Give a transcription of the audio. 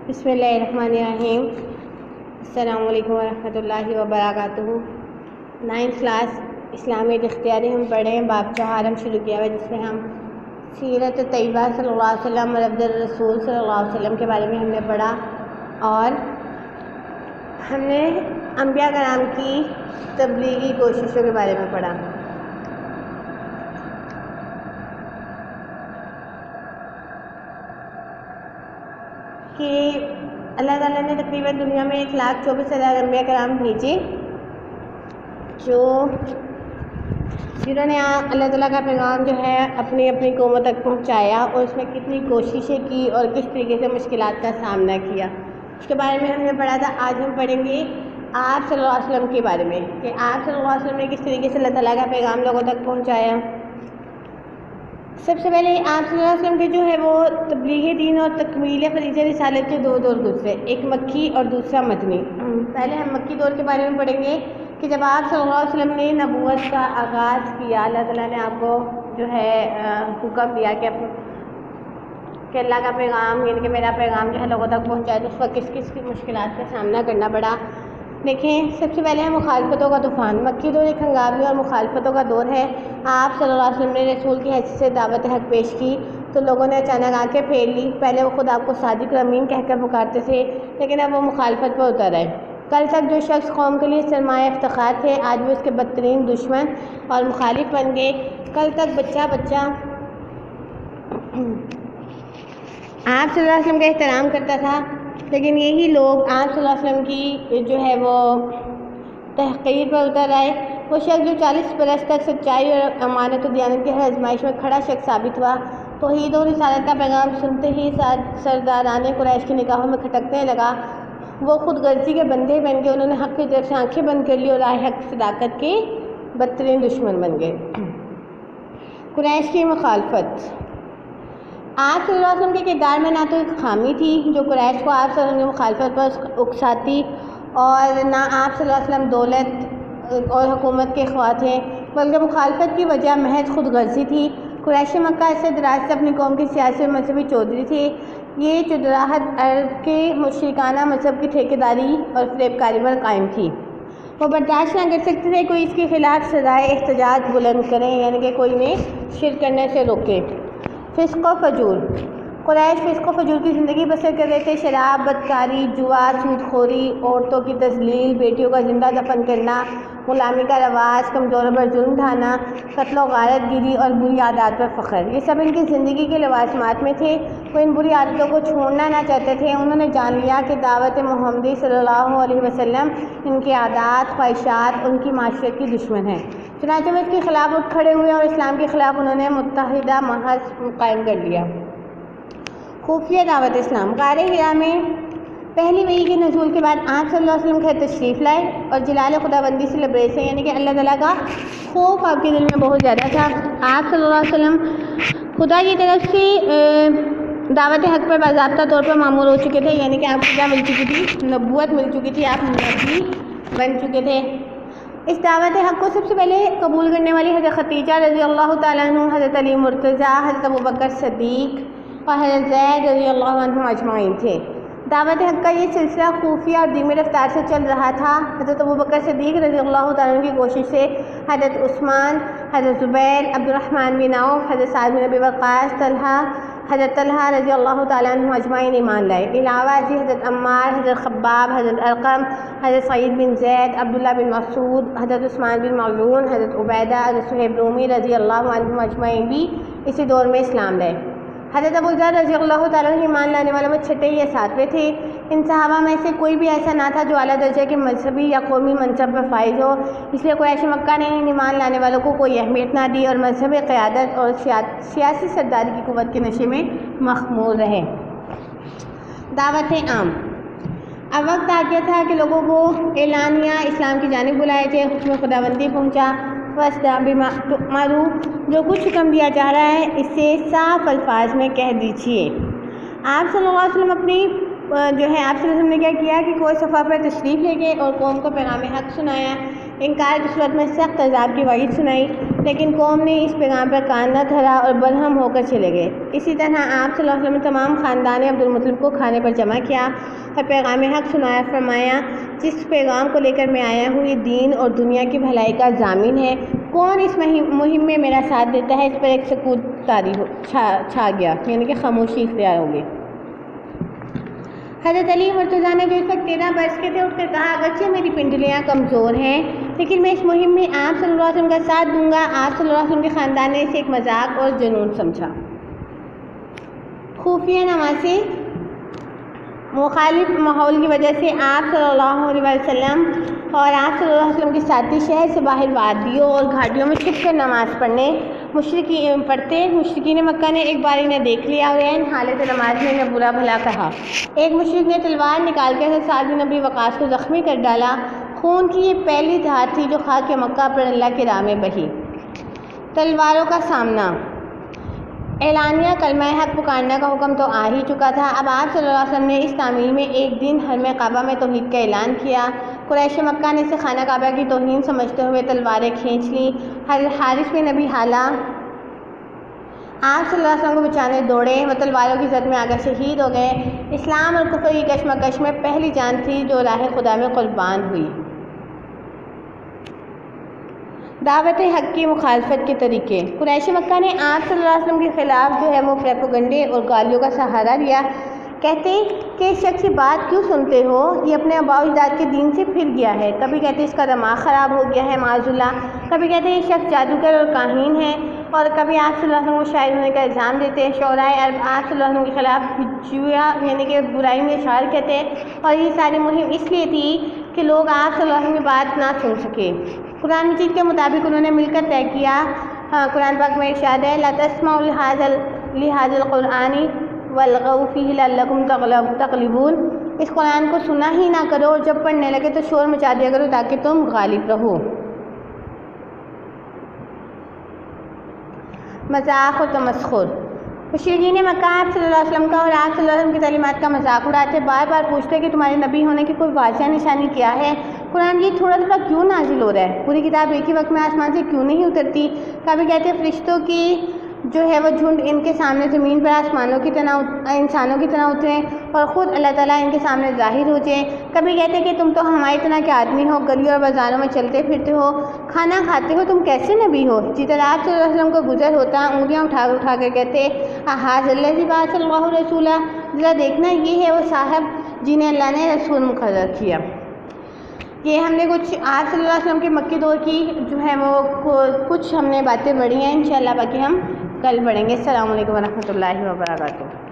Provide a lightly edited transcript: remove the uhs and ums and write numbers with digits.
بسم اللہ الرحمن الرحیم۔ السلام علیکم ورحمۃ اللہ وبرکاتہ۔ 9th کلاس اسلامیہ اختیاری ہم پڑھے ہیں، باب 4 ہم شروع کیا ہوا جس میں ہم سیرت طیبہ صلی اللہ علیہ وسلم اور عبد الرسول صلی اللہ علیہ وسلم کے بارے میں ہم نے پڑھا، اور ہم نے انبیاء کرام کی تبلیغی کوششوں کے بارے میں پڑھا۔ کہ اللہ تعالیٰ نے تقریباً دنیا میں 1,24,000 انبیاء کرام بھیجے جنہوں نے اللہ تعالیٰ کا پیغام جو ہے اپنی اپنی قوموں تک پہنچایا، اور اس میں کتنی کوششیں کی اور کس طریقے سے مشکلات کا سامنا کیا، اس کے بارے میں ہم نے پڑھا تھا۔ آج ہم پڑھیں گے آپ صلی اللہ علیہ وسلم کے بارے میں کہ آپ صلی اللہ علیہ وسلم نے کس طریقے سے اللہ تعالیٰ کا پیغام لوگوں تک پہنچایا۔ سب سے پہلے آپ صلی اللہ علیہ وسلم کے جو ہے وہ تبلیغ دین اور تکمیل فریضہ رسالت کے 2 دور گزرے، ایک مکی اور دوسرا مدنی۔ پہلے ہم مکی دور کے بارے میں پڑھیں گے کہ جب آپ صلی اللہ علیہ وسلم نے نبوت کا آغاز کیا، اللہ تعالیٰ نے آپ کو جو ہے حکم دیا کہ اللہ کا پیغام یعنی کہ میرا پیغام جو ہے لوگوں تک پہنچائے، تو اس وقت کس کس کی مشکلات کا سامنا کرنا پڑا۔ دیکھیں، سب سے پہلے ہے مخالفتوں کا طوفان۔ مکی دور ایک ہنگامی اور مخالفتوں کا دور ہے۔ آپ صلی اللہ علیہ وسلم نے رسول کی حیثیت سے دعوت حق پیش کی تو لوگوں نے اچانک آنکھیں پھیر لی۔ پہلے وہ خود آپ کو صادق اور امین کہہ کر پکارتے تھے، لیکن اب وہ مخالفت پر اتر آئے۔ کل تک جو شخص قوم کے لیے سرمایہ افتخار تھے، آج وہ اس کے بدترین دشمن اور مخالف بن گئے۔ کل تک بچہ آپ صلی اللہ علیہ وسلم کا احترام کرتا تھا، لیکن یہی لوگ آپ صلی اللہ علیہ وسلم کی جو ہے وہ تحقیر پر اتر آئے۔ وہ شخص جو 40 برس تک سچائی اور امانت و دیانت کی ہر آزمائش میں کھڑا شخص ثابت ہوا، توحید و رسالت کا پیغام سنتے ہی سرداران قریش کی نگاہوں میں کھٹکنے لگا۔ وہ خود غرضی کے بندے بن گئے، انہوں نے حق کی طرف سے آنکھیں بند کر لی اور راہ حق صداقت کے بدترین دشمن بن گئے۔ قریش کی مخالفت۔ آپ صلی اللہ علیہ وسلم کے کردار میں نہ تو ایک خامی تھی جو قریش کو آپ صلی اللہ علیہ وسلم کی مخالفت پر اکساتی، اور نہ آپ صلی اللہ علیہ وسلم دولت اور حکومت کے خواہاں تھے، بلکہ مخالفت کی وجہ محض خود غرضی تھی۔ قریش مکہ سے دراز سے اپنی قوم کی سیاسی اور مذہبی چودھری تھے۔ یہ چودراہٹ عرب کے مشرکانہ مذہب کی ٹھیکیداری اور فریب کاری پر قائم تھی۔ وہ برداشت نہ کر سکتے تھے کوئی اس کے خلاف سزائے احتجاج بلند کریں، یعنی کہ کوئی انہیں شرک کرنے سے روکے۔ فسق و فجور۔ قریش فسق و فجور کی زندگی بسر کر رہے تھے۔ شراب، بدکاری، جوا، سود خوری، عورتوں کی تذلیل، بیٹیوں کا زندہ دفن کرنا، غلامی کا رواج، کمزوروں پر ظلم ڈھانا، قتل و غارت گیری اور بری عادات پر فخر، یہ سب ان کی زندگی کے لوازمات میں تھے۔ وہ ان بری عادتوں کو چھوڑنا نہ چاہتے تھے۔ انہوں نے جان لیا کہ دعوت محمدی صلی اللہ علیہ وسلم ان کے عادات، خواہشات، ان کی معاشرت کی دشمن ہے۔ چنانچہ وہ اس کے خلاف اٹھ کھڑے ہوئے اور اسلام کے خلاف انہوں نے متحدہ محض قائم کر لیا۔ خفیہ دعوت اسلام۔ غار حرا میں پہلی وحی کے نزول کے بعد آپ صلی اللہ علیہ وسلم گھر تشریف لائے اور جلال خداوندی سے لبریز ہیں، یعنی کہ اللہ تعالیٰ کا خوف آپ کے دل میں بہت زیادہ تھا۔ آپ صلی اللہ علیہ وسلم خدا کی طرف سے دعوت حق پر باضابطہ طور پر مامور ہو چکے تھے، یعنی کہ آپ کو کیا مل چکی تھی؟ نبوت مل چکی تھی، آپ نبی بن چکے تھے۔ اس دعوت حق کو سب سے پہلے قبول کرنے والی حضرت خدیجہ رضی اللہ تعالیٰ عنہ، حضرت علی مرتضیٰ، حضرت ابوبکر صدیق اور حضرت زید رضی اللہ عنہ اجمعین تھے۔ دعوت حق کا یہ سلسلہ خفیہ اور دھیمی رفتار سے چل رہا تھا۔ حضرت ابوبکر صدیق رضی اللہ تعالیٰ عنہ کی کوشش سے حضرت عثمان، حضرت زبیر، عبد الرحمن بن عوف، حضرت سعد بن ابی وقاص، حضرت طلحہ رضی اللہ تعالیٰ عنہ اجمعین ایمان لائے۔ علاوہ ازیں حضرت عمار، حضرت خباب، حضرت ارقم، حضرت سعید بن زید، عبداللہ بن مسعود، حضرت عثمان بن مظعون، حضرت عبیدہ، حضرت صہیب رومی رضی اللہ عنہم اجمعین بھی اسی دور میں اسلام لائے۔ حضرت ابوذر رضی اللہ تعالیٰ عنہ ایمان لانے والوں میں 6 یا 7ویں تھے۔ ان صحابہ میں سے کوئی بھی ایسا نہ تھا جو اعلیٰ درجے کے مذہبی یا قومی منصب پر فائز ہو، اس لیے قریش مکہ نے ان ایمان لانے والوں کو کوئی اہمیت نہ دی اور مذہبی قیادت اور سیاسی سرداری کی قوت کے نشے میں مخمور رہے۔ دعوت عام۔ اب وقت آ گیا تھا کہ لوگوں کو اعلانیہ اسلام کی جانب بلائے تھے۔ حکم خداوندی پہنچا۔ فاصدع بما تؤمر، جو کچھ حکم دیا جا رہا ہے اسے صاف الفاظ میں کہہ دیجیے۔ آپ صلی اللہ علیہ وسلم آپ صلی اللہ علیہ وسلم نے کیا کیا کہ کوئی صفحہ پر تشریف لے گئے اور قوم کو پیغام حق سنایا۔ انکار کی صورت میں سخت عذاب کی وعید سنائی۔ لیکن قوم نے اس پیغام پر کان نہ دھرا اور برہم ہو کر چلے گئے۔ اسی طرح آپ صلی اللہ علیہ وسلم نے تمام خاندان عبدالمطلب کو کھانے پر جمع کیا اور پیغام حق سنایا، فرمایا جس پیغام کو لے کر میں آیا ہوں یہ دین اور دنیا کی بھلائی کا ضامن ہے، کون اس مہم میں میرا ساتھ دیتا ہے؟ اس پر ایک سکوت طاری چھا گیا، یعنی کہ خاموشی اختیار ہو گئی۔ حضرت علی مرتضیٰ نے جو اس وقت 13 برس کے تھے اٹھ کر کہا اگرچہ میری پنڈلیاں کمزور ہیں لیکن میں اس مہم میں آپ صلی اللہ علیہ وسلم کا ساتھ دوں گا۔ آپ صلی اللہ علیہ وسلم کے خاندان نے اسے ایک مذاق اور جنون سمجھا۔ خفیہ نمازیں مخالف ماحول کی وجہ سے آپ صلی اللہ علیہ وسلم اور آپ صلی اللہ علیہ وسلم کے ساتھی شہر سے باہر وادیوں اور گھاٹیوں میں چھپ کر نماز مشرکین مکہ نے ایک بار انہیں دیکھ لیا اور ان حالت نماز میں انہیں برا بھلا کہا۔ ایک مشرک نے تلوار نکال کر سعد بن ابی وقاص کو زخمی کر ڈالا۔ خون کی یہ پہلی دھار تھی جو خاک مکہ پر اللہ کی راہ میں بہی۔ تلواروں کا سامنا، اعلانیہ کلمہ حق پکارنے کا حکم تو آ ہی چکا تھا، اب آپ صلی اللہ علیہ وسلم نے اس تعمیل میں ایک دن حرم کعبہ میں توحید کا اعلان کیا۔ قریش مکہ نے اسے خانہ کعبہ کی توہین سمجھتے ہوئے تلواریں کھینچ لیں۔ حارث بن ابی حالہ آپ صلی اللہ علیہ وسلم کو بچانے دوڑے، وہ تلواروں کی زد میں آ کر شہید ہو گئے۔ اسلام اور کفر کی کشمکش میں پہلی جان تھی جو راہ خدا میں قربان ہوئی۔ دعوت حق کی مخالفت کے طریقے، قریش مکہ نے آپ صلی اللہ علیہ وسلم کے خلاف وہ پروپیگنڈے اور گالیوں کا سہارا لیا۔ کہتے کہ اس شخص کی بات کیوں سنتے ہو، یہ اپنے آباء و اجداد کے دین سے پھر گیا ہے، کبھی کہتے اس کا دماغ خراب ہو گیا ہے معاذ اللہ، کبھی کہتے یہ شخص جادوگر اور کاہن ہے، اور کبھی آپ صلی اللہ علیہ وسلم کو شاعر ہونے کا الزام دیتے ہیں۔ شعرائے عرب آپ صلی اللہ علیہ وسلم کے خلاف ہجویہ یعنی کہ برائی میں اشعار کہتے، اور یہ ساری مہم اس لیے تھی کہ لوگ آپ صلی اللہ علیہ وسلم کی بات نہ سن سکے۔ قرآن مجید کے مطابق انہوں نے مل کر طے کیا، قرآن پاک میں ارشاد ہے لا تسمعوا لهذا القرآن والغوا فیہ لعلکم تغلبون، اس قرآن کو سنا ہی نہ کرو اور جب پڑھنے لگے تو شور مچا دیا کرو تاکہ تم غالب رہو۔ مذاق و تمسخر، مشرکین مکہ آپ صلی اللہ علیہ وسلم کا اور آپ صلی اللہ علیہ وسلم کی تعلیمات کا مذاق اڑاتے، بار بار پوچھتے کہ تمہارے نبی ہونے کی کوئی واضح نشانی کیا ہے، قرآن یہ تھوڑا تھوڑا کیوں نازل ہو رہا ہے، پوری کتاب ایک ہی وقت میں آسمان سے کیوں نہیں اترتی، کبھی کہتے فرشتوں کی جو ہے وہ جھنڈ ان کے سامنے زمین پر آسمانوں کی طرح انسانوں کی طرح اتریں اور خود اللہ تعالیٰ ان کے سامنے ظاہر ہو جائیں، کبھی کہتے کہ تم تو ہماری طرح کے آدمی ہو، گلیوں اور بازاروں میں چلتے پھرتے ہو، کھانا کھاتے ہو، تم کیسے نبی ہو؟ جس طرح آپ صلی اللہ علیہ وسلم کو گزر ہوتا انگلیاں اٹھا کر کہتے احاذ الذی بعث اللہ رسولا، ذرا دیکھنا یہ ہے وہ صاحب جنہیں اللہ نے رسول مقرر کیا۔ یہ ہم نے کچھ آپ صلی اللہ علیہ وسلم کے مکی دور کی جو ہے وہ کچھ ہم نے باتیں پڑھی ہیں، انشاءاللہ باقی ہم کل پڑھیں گے۔ السلام علیکم ورحمۃ اللہ وبرکاتہ۔